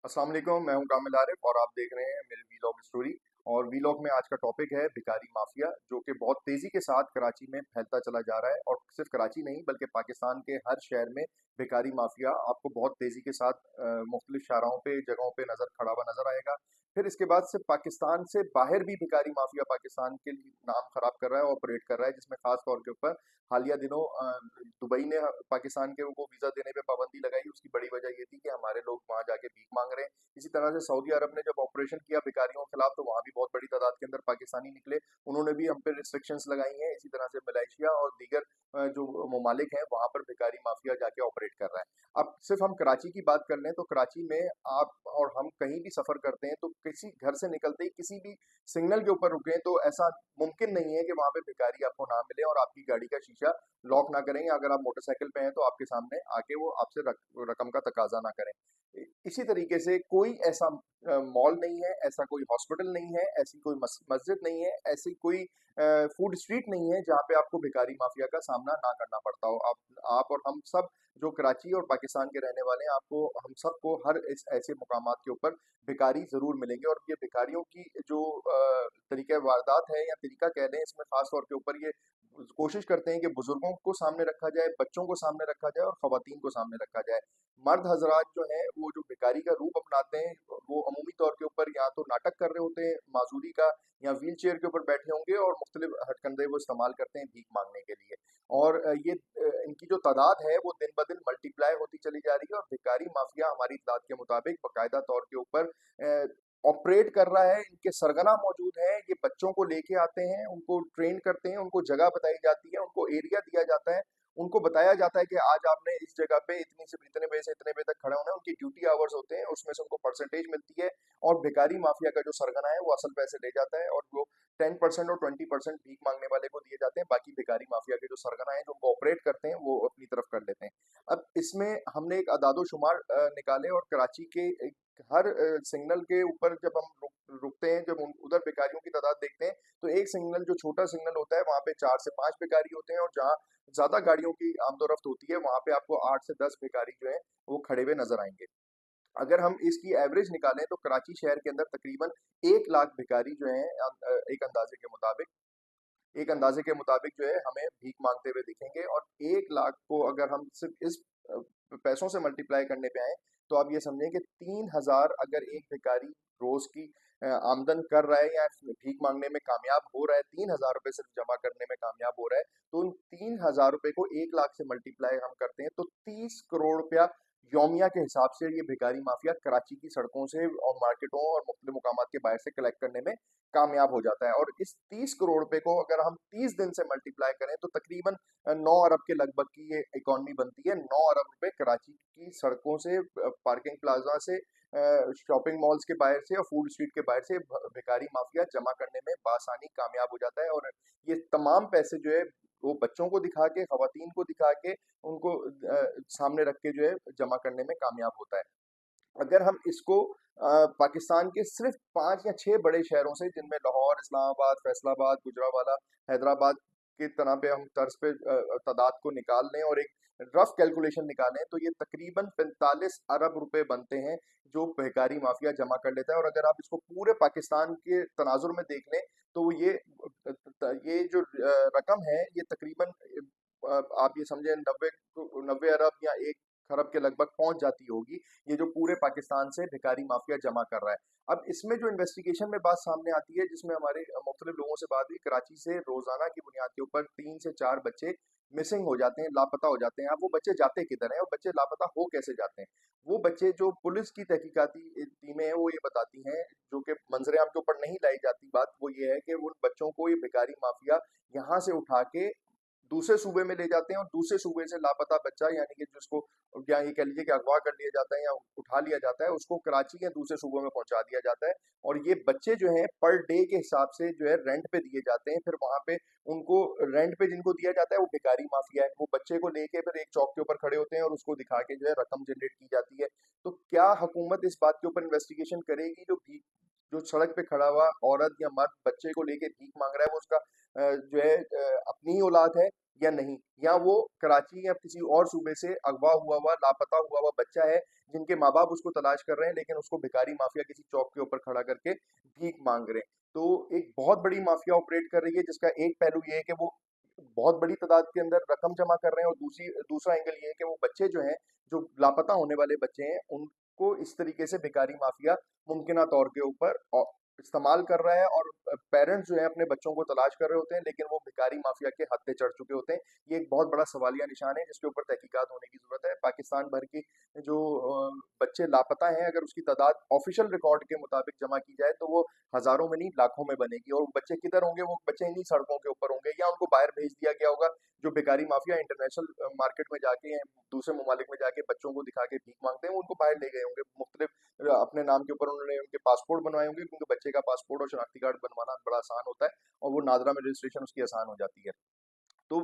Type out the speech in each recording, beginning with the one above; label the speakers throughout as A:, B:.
A: अस्सलाम वालेकुम, मैं हूं कामिल आरिफ और आप देख रहे हैं मेरी वीलॉग स्टोरी। और वीलॉग में आज का टॉपिक है भिखारी माफिया, जो कि बहुत तेजी के साथ कराची में फैलता चला जा रहा है। और सिर्फ कराची नहीं बल्कि पाकिस्तान के हर शहर में भिखारी माफिया आपको बहुत तेजी के साथ मुख्तलिफ शाहराहों पे जगहों पे खड़ा हुआ नजर आएगा। फिर इसके बाद से पाकिस्तान से बाहर भी भिखारी माफिया पाकिस्तान के नाम खराब कर रहा है, ऑपरेट कर रहा है, जिसमें खास तौर के ऊपर हालिया दिनों दुबई ने पाकिस्तान के को वीजा देने पे पाबंदी लगाई। उसकी बड़ी वजह ये थी कि हमारे लोग वहां जाके भीख मांग रहे हैं। इसी तरह से सऊदी अरब ने जब ऑपरेशन किया भिखारियों के खिलाफ, तो वहां भी बहुत बड़ी तादाद के अंदर पाकिस्तानी निकले, उन्होंने भी हम पे रिस्ट्रिक्शंस लगाई हैं। इसी तरह से मलेशिया और दीगर जो ममालिक हैं वहां पर भिखारी माफिया जाके ऑपरेट कर रहा है। अब सिर्फ हम कराची की बात कर लें तो कराची में आप और हम कहीं भी सफर करते हैं तो किसी घर से निकलते ही किसी भी सिग्नल के ऊपर रुके तो ऐसा मुमकिन नहीं है कि वहां पे भिखारी आपको ना मिले और आपकी गाड़ी का शीशा लॉक ना करें, या अगर आप मोटरसाइकिल पे हैं तो आपके सामने आके वो आपसे रकम का तकाजा ना करें। इसी तरीके से कोई ऐसा मॉल नहीं है, ऐसा कोई हॉस्पिटल नहीं है, ऐसी कोई मस्जिद नहीं है, ऐसी कोई फूड स्ट्रीट नहीं है जहाँ पे आपको भिखारी माफिया का सामना ना करना पड़ता हो। आप और हम सब जो कराची और पाकिस्तान के रहने वाले हैं, आपको हम सबको हर इस ऐसे मुकामात के ऊपर भिखारी जरूर मिलेंगे। और ये भिखारियों की जो तरीका वारदात है या तरीका कह लें, इसमें खास तौर के ऊपर ये कोशिश करते हैं कि बुजुर्गों को सामने रखा जाए, बच्चों को सामने रखा जाए और खवातीन को सामने रखा जाए। मर्द हजरात जो हैं वो जो भिखारी का रूप अपनाते हैं, वो अमूमी तौर के ऊपर या तो नाटक कर रहे होते हैं माजूरी का, या व्हील चेयर के ऊपर बैठे होंगे और मुख्तलिफ हथकंडे वो इस्तेमाल करते हैं भीख मांगने के लिए। और इनकी जो तादाद है वो दिन ब दिन मल्टीप्लाई होती चली जा रही है। और भिखारी माफिया हमारी इत्तलात के मुताबिक बाकायदा तौर के ऊपर ऑपरेट कर रहा है। इनके सरगना मौजूद हैं, ये बच्चों को लेके आते हैं, उनको ट्रेन करते हैं, उनको जगह बताई जाती है, उनको एरिया दिया जाता है, उनको बताया जाता है कि आज आपने इस जगह पे इतनी से इतने बजे से इतने बजे तक खड़े होना है। उनकी ड्यूटी आवर्स होते हैं, उसमें से उनको परसेंटेज मिलती है। और भिखारी माफिया का जो सरगना है वो असल पैसे ले जाता है, और वो 10% और 20% भीख मांगने वाले को दिए जाते हैं। बाकी भिखारी माफिया के जो सरगना है जो उनको ऑपरेट करते हैं वो अपनी तरफ कर लेते हैं। अब इसमें हमने एक अदादो शुमार निकाले, और कराची के हर सिग्नल के ऊपर जब हम रुकते हैं, जब उधर भिखारियों की तादाद देखते हैं, तो एक सिग्नल जो छोटा सिग्नल होता है वहां पे 4 से 5 भिखारी होते हैं, और जहाँ ज्यादा गाड़ियों की आमदोरफ्त होती है वहां पे आपको 8 से 10 भिखारी जो है वो खड़े हुए नजर आएंगे। अगर हम इसकी एवरेज निकालें तो कराची शहर के अंदर तकरीबन 1 लाख भिखारी जो है एक अंदाजे के मुताबिक जो है हमें भीख मांगते हुए दिखेंगे। और 1 लाख को अगर हम सिर्फ इस पैसों से मल्टीप्लाई करने पे आए, तो आप ये समझें कि 3,000 अगर एक भिखारी रोज की आमदन कर रहा है या भीख मांगने में कामयाब हो रहा है, 3,000 रुपए सिर्फ जमा करने में कामयाब हो रहा है, तो उन 3,000 रुपए को 1 लाख से मल्टीप्लाई हम करते हैं तो 30 करोड़ रुपया यौमिया के हिसाब से ये भिखारी माफिया कराची की सड़कों से और मार्केटों और मुख्तलिफ मुकामात के बाहर से कलेक्ट करने में कामयाब हो जाता है। और इस 30 करोड़ रुपए को अगर हम 30 दिन से मल्टीप्लाई करें तो तकरीबन 9 अरब के लगभग की ये इकॉनमी बनती है। 9 अरब रुपए कराची की सड़कों से, पार्किंग प्लाजा से, शॉपिंग मॉल्स के बाहर से और फूड स्ट्रीट के बाहर से भिखारी माफिया जमा करने में बासानी कामयाब हो जाता है। और ये तमाम पैसे जो है वो बच्चों को दिखा के, खवातीन को दिखा के, उनको सामने रख के जो है जमा करने में कामयाब होता है। अगर हम इसको पाकिस्तान के सिर्फ 5 या 6 बड़े शहरों से, जिनमें लाहौर, इस्लामाबाद, फैसलाबाद, गुजरावाला, हैदराबाद की तरह पे हम तर्ज पे तादाद को निकाल लें और एक रफ कैलकुलेशन निकालें, तो ये तकरीबन 45 अरब रुपए बनते हैं जो भिखारी माफिया जमा कर लेता है। और अगर आप इसको पूरे पाकिस्तान के तनाजुर में देख लें तो ये जो रकम है ये तकरीबन आप ये समझें 90 अरब या 1 खरब के लगभग पहुंच जाती होगी, ये जो पूरे पाकिस्तान से भिखारी माफिया जमा कर रहा है। अब इसमें जो इन्वेस्टिगेशन में बात सामने आती है, जिसमें हमारे मुख्तलिफ लोगों से बात हुई, कराची से रोजाना की बुनियाद के ऊपर 3 से 4 बच्चे मिसिंग हो जाते हैं, लापता हो जाते हैं। अब वो बच्चे जाते किधर हैं और बच्चे लापता हो कैसे जाते हैं? वो बच्चे जो पुलिस की तहकीकाती टीमें हैं वो ये बताती हैं, जो कि मंजरे आम के ऊपर नहीं लाई जाती बात, वो ये है कि उन बच्चों को ये भिखारी माफिया यहाँ से उठा के दूसरे सूबे में ले जाते हैं, और दूसरे सूबे से लापता बच्चा, यानी कि जिसको या ये कह लीजिए कि अगवा कर लिया जाता है या उठा लिया जाता है, उसको कराची या दूसरे सूबों में पहुंचा दिया जाता है। और ये बच्चे जो हैं पर डे के हिसाब से जो है रेंट पे दिए जाते हैं। फिर वहां पे उनको रेंट पे जिनको दिया जाता है वो भिखारी माफिया है, वो बच्चे को लेके फिर एक चौक के ऊपर खड़े होते हैं और उसको दिखा के जो है रकम जनरेट की जाती है। तो क्या हुकूमत इस बात के ऊपर इन्वेस्टिगेशन करेगी, जो सड़क पे खड़ा हुआ औरत या मर्द बच्चे को लेके भीख मांग रहा है, वो उसका जो है अपनी ही औलाद है, या नहीं, या वो कराची या किसी और सूबे से अगवा हुआ लापता हुआ बच्चा है जिनके माँ बाप उसको तलाश कर रहे हैं, लेकिन उसको भिखारी माफिया किसी चौक के ऊपर खड़ा करके भीख मांग रहे हैं। तो एक बहुत बड़ी माफिया ऑपरेट कर रही है, जिसका एक पहलू ये है कि वो बहुत बड़ी तादाद के अंदर रकम जमा कर रहे हैं, और दूसरा एंगल ये है कि वो बच्चे जो हैं, जो लापता होने वाले बच्चे हैं, उनको इस तरीके से भिखारी माफिया मुमकिना तौर के ऊपर इस्तेमाल कर रहा है, और पेरेंट्स जो है अपने बच्चों को तलाश कर रहे होते हैं, लेकिन वो भिखारी माफिया के हत्थे चढ़ चुके होते हैं। ये एक बहुत बड़ा सवालिया निशान है जिसके ऊपर तहकीकात होने की जरूरत है। पाकिस्तान भर की जो बच्चे लापता हैं, अगर उसकी तादाद ऑफिशियल रिकॉर्ड के मुताबिक जमा की जाए तो वो हजारों में नहीं लाखों में बनेगी। और वो बच्चे किधर होंगे? वो बच्चे इन्हीं सड़कों के ऊपर होंगे, या उनको बाहर भेज दिया गया होगा। जो भिखारी माफिया इंटरनेशनल मार्केट में जाके या दूसरे ममालिक में जाके बच्चों को दिखा के भीख मांगते हैं, वो उनको बाहर ले गए होंगे। मुख्तलिफ अपने नाम के ऊपर उन्होंने उनके पासपोर्ट बनवाए होंगे, क्योंकि बच्चे का पासपोर्ट और शनाख्ती कार्ड बनवाना बड़ा आसान होता है, और वो नादरा में रजिस्ट्रेशन उसकी आसान हो जाती है। तो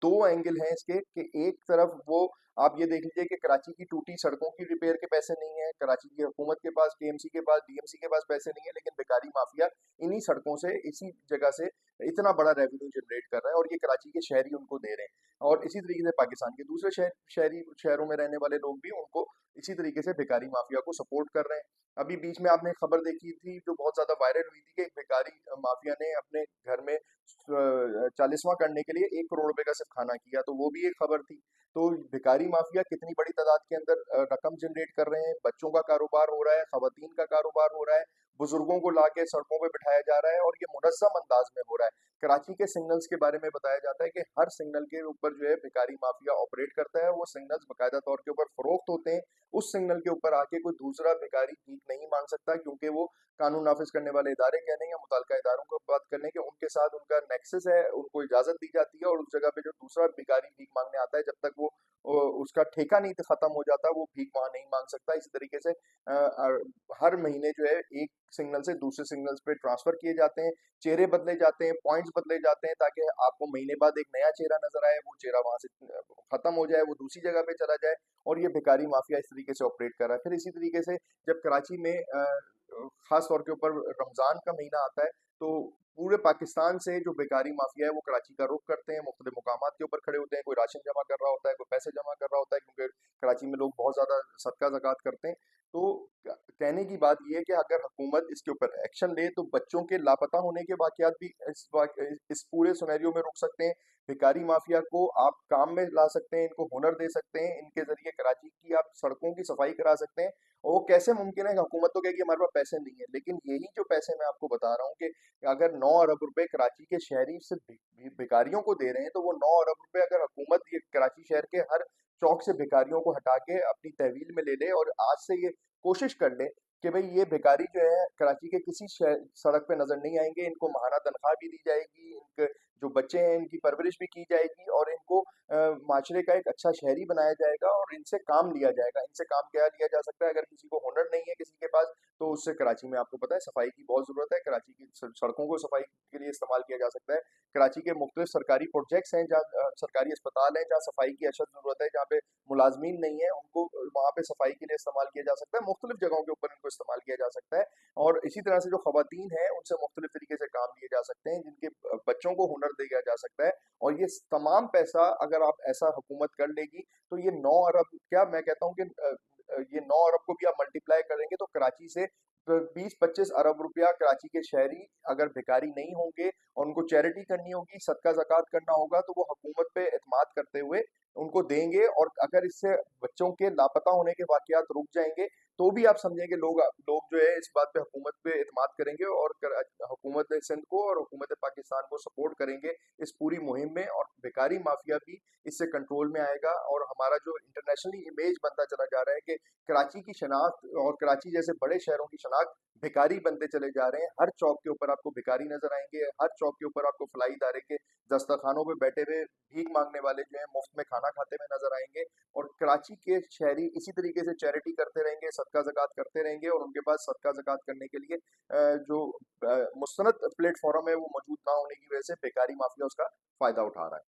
A: दो एंगल हैं इसके, कि एक तरफ वो आप ये देख लीजिए कि कराची की टूटी सड़कों की रिपेयर के पैसे नहीं है, कराची की हुकूमत के पास, केएमसी के पास, डीएमसी के पास पैसे नहीं है, लेकिन भिखारी माफिया इन्हीं सड़कों से, इसी जगह से इतना बड़ा रेवेन्यू जनरेट कर रहा है, और ये कराची के शहरी उनको दे रहे हैं। और इसी तरीके से पाकिस्तान के दूसरे शहरों में रहने वाले लोग भी उनको इसी तरीके से भिखारी माफिया को सपोर्ट कर रहे हैं। अभी बीच में आपने खबर देखी थी जो बहुत ज्यादा वायरल हुई थी, कि एक भिखारी माफिया ने अपने घर में 40वां करने के लिए 1 करोड़ रुपए का सिर्फ खाना किया, तो वो भी एक खबर थी। तो भिखारी माफिया कितनी बड़ी तादाद के अंदर रकम जनरेट कर रहे हैं, बच्चों का कारोबार हो रहा है, खवातीन का कारोबार हो रहा है, बुजुर्गों को लाके सड़कों पे बिठाया जा रहा है, और ये मुनज़्ज़म अंदाज में हो रहा है। कराची के सिग्नल्स के बारे में बताया जाता है कि हर सिग्नल के ऊपर जो है भिखारी माफिया ऑपरेट करता है। वो सिग्नल्स बाकायदा तौर के ऊपर फरोख्त होते हैं। उस सिग्नल के ऊपर आके कोई दूसरा भिखारी भीख नहीं मांग सकता, क्योंकि वो कानून नाफिज करने वाले इदारे कह लें या मुतल्लिका इदारों को बात कर लें कि उनके साथ उनका नेक्सस है, उनको इजाजत दी जाती है, और उस जगह पे जो दूसरा भिखारी भीख मांगने आता है, जब तक वो उसका ठेका नहीं खत्म हो जाता, वो भीख वहां नहीं मांग सकता। इसी तरीके से हर महीने जो है एक सिग्नल से दूसरे सिग्नल्स पे ट्रांसफर किए जाते हैं, चेहरे बदले जाते हैं, पॉइंट्स बदले जाते हैं, ताकि आपको महीने बाद एक नया चेहरा नजर आए, वो चेहरा वहां से खत्म हो जाए, वो दूसरी जगह पे चला जाए। और ये भिखारी माफिया इस तरीके से ऑपरेट कर रहा है। फिर इसी तरीके से जब कराची में खास तौर के ऊपर रमजान का महीना आता है, तो पूरे पाकिस्तान से जो बेकारी माफिया है वो कराची का रुख करते हैं, मुख्तलिफ मुकामात के ऊपर खड़े होते हैं। कोई राशन जमा कर रहा होता है, कोई पैसे जमा कर रहा होता है, क्योंकि कराची में लोग बहुत ज्यादा सदका ज़कात करते हैं। तो कहने की बात यह है कि अगर हुकूमत इसके ऊपर एक्शन ले, तो बच्चों के लापता होने के वाकयात भी इस पूरे सिनेरियो में रुक सकते हैं। भिखारी माफिया को आप काम में ला सकते हैं, इनको हुनर दे सकते हैं, इनके जरिए कराची की आप सड़कों की सफाई करा सकते हैं। और वो कैसे मुमकिन है? हुकूमत तो कहेगी हमारे पास पैसे नहीं है, लेकिन यही जो पैसे मैं आपको बता रहा हूँ कि अगर 9 अरब रुपए कराची के शहरी सिर्फ भिखारियों को दे रहे हैं, तो वो 9 अरब रुपए अगर हुकूमत ये कराची शहर के हर चौक से भिखारियों को हटा के अपनी तहवील में ले ले, और आज से ये कोशिश कर ले कि भाई ये भिखारी जो है कराची के किसी सड़क पे नजर नहीं आएंगे, इनको माहाना तनख्वाह भी दी जाएगी, इनके जो बच्चे हैं इनकी परवरिश भी की जाएगी, और इनको माशरे का एक अच्छा शहरी बनाया जाएगा, और इनसे काम लिया जाएगा। इनसे काम क्या लिया जा सकता है? अगर किसी को हुनर नहीं है किसी के पास, तो उससे कराची में आपको पता है सफाई की बहुत ज़रूरत है। कराची की सड़कों को सफाई के लिए इस्तेमाल किया जा सकता है। कराची के मुख्तलिफ सरकारी प्रोजेक्ट्स हैं, जहाँ सरकारी अस्पताल हैं, जहाँ सफाई की अशद ज़रूरत है, जहाँ पे मुलाजमीन नहीं है, उनको वहाँ पे सफाई के लिए इस्तेमाल किया जा सकता है। मुख्तलिफ जगहों के ऊपर इनको इस्तेमाल किया जा सकता है। और इसी तरह से जो खवातीन हैं उनसे मुख्तलिफ तरीके से काम लिए जा सकते हैं, जिनके बच्चों को हुनर दिया जा सकता है। और ये तमाम पैसा अगर आप ऐसा हुकूमत कर लेगी, तो ये 9 अरब, क्या मैं कहता हूँ कि ये 9 अरब को भी आप मल्टीप्लाई करेंगे तो कराची से 20-25 अरब रुपया कराची के शहरी अगर भिखारी नहीं होंगे, और उनको चैरिटी करनी होगी, सदका ज़कात करना होगा, तो वो हुकूमत पे एतमाद करते हुए उनको देंगे। और अगर इससे बच्चों के लापता होने के वाकयात रुक जाएंगे, तो भी आप समझेंगे लोग लोग जो है इस बात पे हुकूमत पे एतमाद करेंगे, और हुकूमत सिंध को और हुकूमत पाकिस्तान को सपोर्ट करेंगे इस पूरी मुहिम में। और भिखारी माफिया भी इससे कंट्रोल में आएगा, और हमारा जो इंटरनेशनली इमेज बनता चला जा रहा है कि कराची की शनाख्त और कराची जैसे बड़े शहरों की शनाख्त भिखारी बनते चले जा रहे हैं। हर चौक के ऊपर आपको भिखारी नजर आएंगे, हर चौक के ऊपर आपको फलाई इदारे के दस्तरखानों पे बैठे हुए भीख मांगने वाले जो है मुफ्त में खाना खाते हुए नजर आएंगे। और कराची के शहरी इसी तरीके से चैरिटी करते रहेंगे, सदका ज़कात करते रहेंगे, और उनके पास सदका ज़कात करने के लिए जो मुस्तनद प्लेटफॉर्म है वो मौजूद ना होने की वजह से भिखारी माफिया उसका फायदा उठा रहा है।